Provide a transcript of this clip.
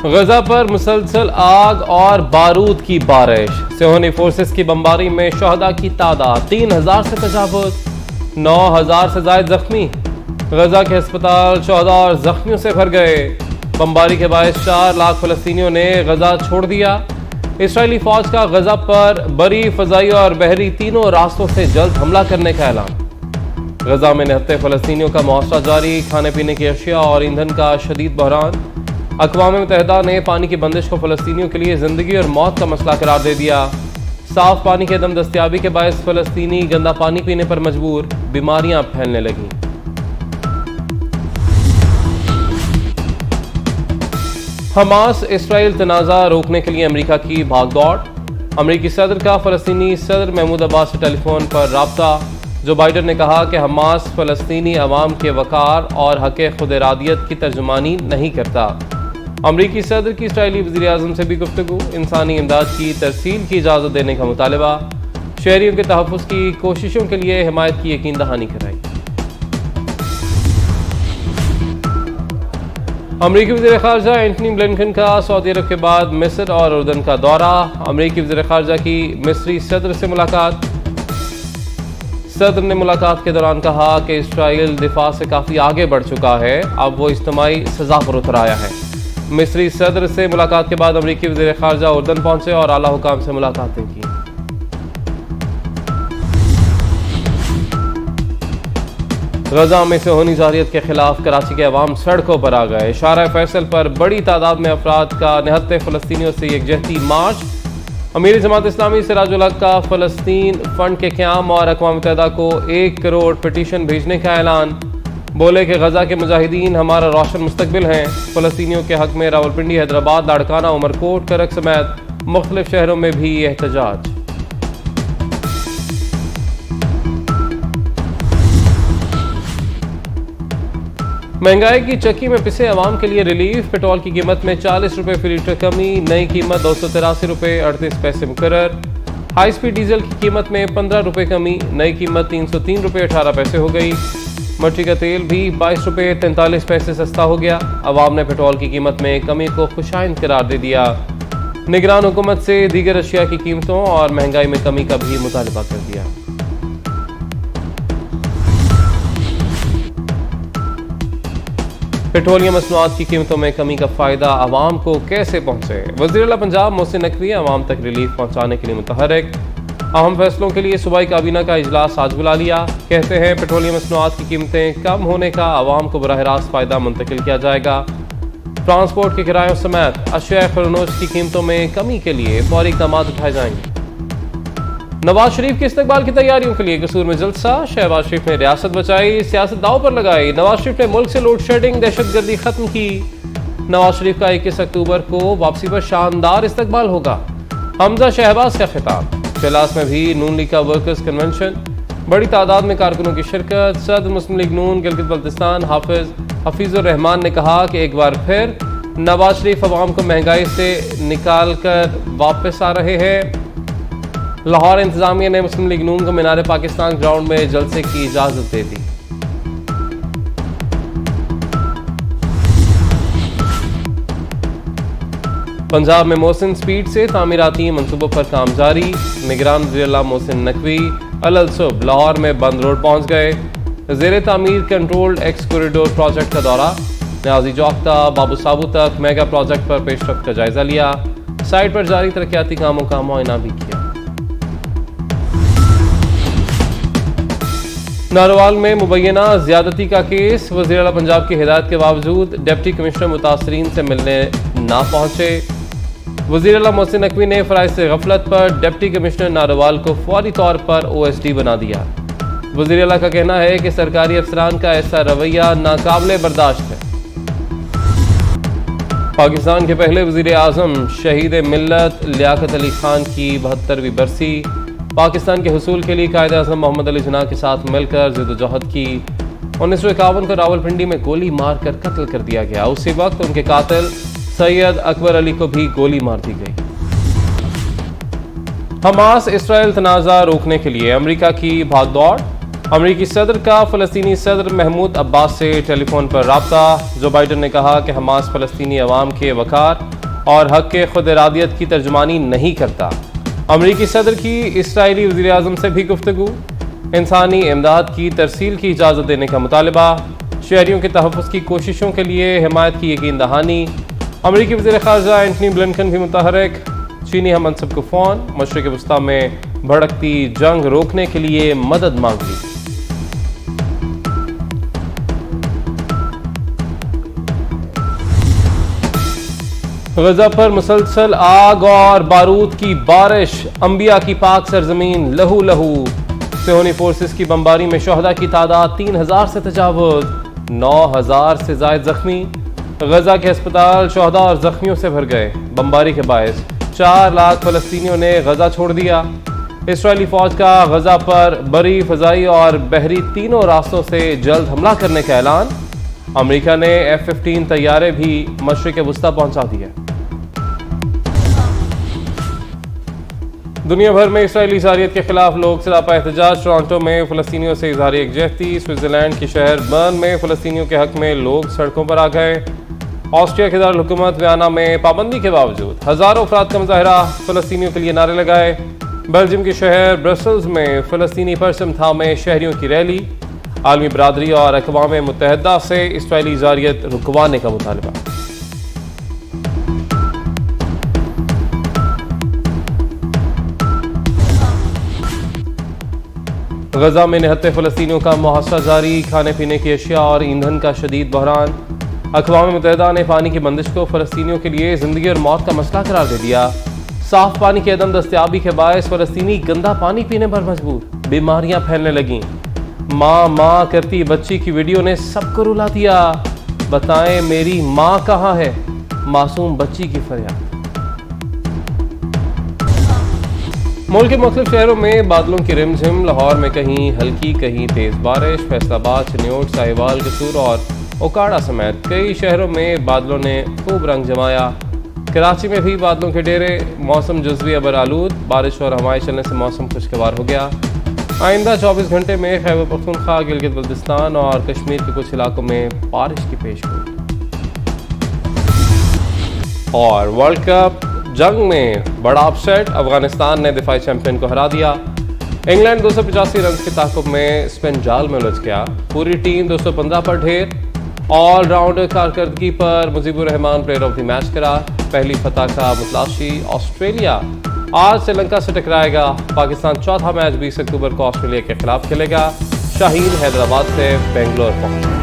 गजा पर मुसलसल आग और बारूद की बारिश। सियोनी फोर्सेस की बमबारी में शहदा की तादाद 3000 से तजावुज, 9000 से ज्यादा जख्मी। गजा के अस्पताल शहदा और जख्मियों से भर गए। बमबारी के बायस 4 लाख फलस्तीनियों ने गजा छोड़ दिया। इसराइली फौज का गजा पर बरी, फजाई और बहरी तीनों रास्तों से जल्द हमला करने का ऐलान। गजा में निहत्ते फलस्तीनियों का मुआवजा जारी, खाने पीने की अशिया और ईंधन का शदीद बहरान। अक़वाम मुत्तहिदा ने पानी की बंदिश को फलस्तीनियों के लिए जिंदगी और मौत का मसला करार दे दिया। साफ पानी के दम दस्तियाबी के बायस फलस्तीनी गंदा पानी पीने पर मजबूर, बीमारियां फैलने लगीं। हमास इसराइल तनाज़ा रोकने के लिए अमेरिका की भागदौड़। अमेरिकी सदर का फलस्तीनी सदर महमूद अब्बास से टेलीफोन पर राब्ता। जो बाइडन ने कहा कि हमास फलस्तीनी अवाम के वकार और हक़ खुद इरादियत की तर्जुमानी नहीं करता। अमरीकी सदर की इसराइली वज़ीर आज़म से भी गुफ्तगू। इंसानी इमदाद की तरसील की इजाज़त देने का मुतालबा। शहरियों के तहफ़्फ़ुज़ की कोशिशों के लिए हिमायत की यकीन दहानी कराई। अमरीकी वज़ीर ख़ारजा एंटनी ब्लिंकन का सऊदी अरब के बाद मिस्र और उर्दन का दौरा। अमरीकी वज़ीर ख़ारजा की मिस्री सदर से मुलाकात। सदर ने मुलाकात के दौरान कहा कि इसराइल दिफा से काफ़ी आगे बढ़ चुका है, अब वो इज्तिमाई सज़ा पर उतर आया है। मिस्री सदर से मुलाकात के बाद अमरीकी वज़ीर ख़ारजा उर्दन पहुंचे और आला हुकाम से मुलाकातें की। गजा में सियोनी जारियत के खिलाफ कराची के अवाम सड़कों पर आ गए। शारा फैसल पर बड़ी तादाद में अफराद का निहत्ते फ़लस्तीनियों से यकजहती मार्च। अमीर जमात इस्लामी सिराजुल हक का फ़लस्तीन फंड के क़याम और अक़वाम मुत्तहिदा को 1 करोड़ पिटीशन भेजने का ऐलान। बोले कि गजा के मुजाहिदीन हमारा रोशन मुस्तकबिल हैं। फ़लस्तीनियों के हक़ में रावलपिंडी, हैदराबाद, लाड़काना, उमरकोट, करक समेत मुख्तलिफ शहरों में भी एहतजाज। महंगाई की चक्की में पिसे अवाम के लिए रिलीफ। पेट्रोल की कीमत में 40 रुपये फी लीटर कमी, नई कीमत 283 रुपये 38 पैसे मुकर्रर। हाई स्पीड डीजल की कीमत में 15 रुपये कमी, नई कीमत 303 रुपये 18 पैसे हो गई। मट्टी का तेल भी 22 रुपये 43 पैसे सस्ता हो गया। अवाम ने पेट्रोल की कीमत में कमी को खुशाइंद करार दे दिया। निगरान हुकूमत से दीगर अशिया की कीमतों और महंगाई में कमी का भी मुतालबा कर दिया। पेट्रोलियम मसनूआत की कीमतों में कमी का फ़ायदा आवाम को कैसे पहुँचे। वज़ीर आला पंजाब मोहसिन नकवी आवाम तक रिलीफ पहुँचाने के लिए मुतहरिक। अहम फैसलों के लिए सूबाई काबीना का इजलास आज बुला लिया। कहते हैं पेट्रोलियम मसनूआत की कीमतें कम होने का आवाम को बराह रास्त फ़ायदा मुंतकिल किया जाएगा। ट्रांसपोर्ट के किरायों समेत अशिया खुरनोश की कीमतों में कमी के लिए फौरी इक़दाम उठाए जाएंगे। नवाज शरीफ के इस्तकबाल की तैयारियों के लिए कसूर में जलसा। शहबाज शरीफ ने रियासत बचाई, सियासत दाव पर लगाई। नवाज शरीफ ने मुल्क से लोड शेडिंग, दहशतगर्दी खत्म की। नवाज शरीफ का 21 अक्टूबर को वापसी पर शानदार इस्तकबाल होगा। हमजा शहबाज का खिताब। इजलास में भी नून लीग का वर्कर्स कन्वेंशन, बड़ी तादाद में कारकुनों की शिरकत। सदर मुस्लिम लीग नून गिलगित बल्तिस्तान हफीजुर रहमान ने कहा कि एक बार फिर नवाज शरीफ अवाम को महंगाई से निकाल कर वापस आ रहे हैं। लाहौर इंतजामिया ने मुस्लिम लीग नून को मीनार पाकिस्तान ग्राउंड में जलसे की इजाजत दे दी। पंजाब में मोहसिन स्पीड से तामीराती मंसूबों पर काम जारी। निगरान वज़ीर आला मोहसिन नकवी अल-सुब लाहौर में बंद रोड पहुंच गए। ज़ेरे तामीर कंट्रोल्ड एक्स कॉरिडोर प्रोजेक्ट का दौरा। न्याजी चौक बाबू साबू तक मेगा प्रोजेक्ट पर पेशरफ्त का जायजा लिया। साइट पर जारी तरक्याती कामों का मुआयना भी किया। नारोवाल में मुबैना ज्यादती का केस। वज़ीर आला पंजाब की हिदायत के बावजूद डिप्टी कमिश्नर मुतासरीन से मिलने ना पहुंचे। वज़ीर आला मोहसिन नकवी ने फ़राइज़ से गफलत पर डिप्टी कमिश्नर नारोवाल को फौरी तौर पर OSD बना दिया। वज़ीर आला का कहना है कि सरकारी अफसरान का ऐसा रवैया नाकाबिले बर्दाश्त है। पाकिस्तान के पहले वज़ीर आज़म शहीद मिल्लत लियाकत अली खान की 72वीं बरसी। पाकिस्तान के हुसूल के लिए कायद आज़म मोहम्मद अली जिन्ना के साथ मिलकर जिद्दोजहद की। 1951 को रावलपिंडी में गोली मारकर कत्ल कर दिया गया। उसी वक्त उनके कातिल सैयद अकबर अली को भी गोली मार दी गई। हमास इसराइल तनाज़ा रोकने के लिए अमेरिका की भागदौड़। अमरीकी सदर का फ़लस्तीनी सदर महमूद अब्बास से टेलीफोन पर रब्ता। जो बाइडन ने कहा कि हमास फ़लस्तीनी अवाम के वक़ार और हक़ के खुद इरादियत की तर्जुमानी नहीं करता। अमरीकी सदर की इसराइली वज़ीर आज़म से भी गुफ्तगू। इंसानी इमदाद की तरसील की इजाज़त देने का मुतालबा। शहरियों के तहफ़्फ़ुज़ की कोशिशों के लिए हिमायत की यकीन दहानी। अमरीकी वज़ीर ख़ारजा एंटनी ब्लिंकन भी मुतहर्रिक। चीनी हम मनसब को फ़ोन। मशरिक़ वस्ता में भड़कती जंग रोकने के लिए मदद मांग ली। गजा पर मुसलसल आग और बारूद की बारिश। अंबिया की पाक सरजमीन लहू लहू। सेहोनी फोर्सेस की बमबारी में शहदा की तादाद 3000 से तजावुज। 9000 से ज़ायद जख्मी। गजा के अस्पताल शहदा और जख्मियों से भर गए। बमबारी के बायस 4 लाख फ़लस्तीनियों ने गजा छोड़ दिया। इसराइली फ़ौज का गजा पर बरी, फ़ज़ाई और बहरी तीनों रास्तों से जल्द हमला करने का ऐलान। अमेरिका ने F-15 तैयारे भी मशरिक़ वस्ता पहुंचा दिए। दुनिया भर में इसराइली जारियत के खिलाफ लोग सरापा एहतजाज। टोरंटो में फ़लस्तीनियों से इज़हार यकजहती। स्विट्ज़रलैंड के शहर बर्न में फ़लस्तीनियों के हक़ में लोग सड़कों पर आ गए। ऑस्ट्रिया के दारुल-हुकूमत वियना में पाबंदी के बावजूद हज़ारों अफराद का मुजाहरा। फ़लस्तीनियों के लिए नारे लगाए। बेल्जियम के शहर ब्रसल्स में फ़लस्तीनी परचम थामे शहरियों की रैली। आलमी बरादरी और अक़वाम मुत्तहिदा से इसराइली जारियत रुकवाने का मुतालबा। गजा में निहत्ते फ़लस्तीनियों का मुहासरा जारी। खाने पीने की अशिया और ईंधन का शदीद बहरान। अक़वाम मुत्तहिदा ने पानी की बंदिश को फ़लस्तीनियों के लिए ज़िंदगी और मौत का मसला करार दे दिया। साफ पानी की अदम दस्तयाबी के बायस फ़लस्तीनी गंदा पानी पीने पर मजबूर। बीमारियां फैलने लगीं। माँ माँ करती बच्ची की वीडियो ने सबको रुला दिया। बताएं मेरी माँ कहाँ है, मासूम बच्ची की फरियाद। मुल्क के मुख्तलिफ शहरों में बादलों की रिमझिम। लाहौर में कहीं हल्की कहीं तेज बारिश। फैसलाबाद, चिन्योट, साहिवाल, कसूर और ओकाड़ा समेत कई शहरों में बादलों ने खूब रंग जमाया। कराची में भी बादलों के डेरे। मौसम जुज़वी अबर आलूद। बारिश और हवाएं चलने से मौसम खुशगवार हो गया। आइंदा 24 घंटे में खैबर पख्तूनख्वा, गिलगित बल्तिस्तान और कश्मीर के कुछ इलाकों में बारिश की पेशगोई। और वर्ल्ड कप जंग में बड़ा अपसेट। अफगानिस्तान ने दिफाई चैंपियन को हरा दिया। इंग्लैंड 285 रन के ताकुब में स्पिन जाल में उलझ गया। पूरी टीम 215 पर ढेर। ऑलराउंडर कारकर्दगी पर Mujeebur Rahman player of the match करार। पहली फतह का मुतलाशी ऑस्ट्रेलिया आज श्रीलंका से टकराएगा। पाकिस्तान चौथा मैच 20 अक्टूबर को ऑस्ट्रेलिया के खिलाफ खेलेगा। शाहीन हैदराबाद से बेंगलोर पहुंचे।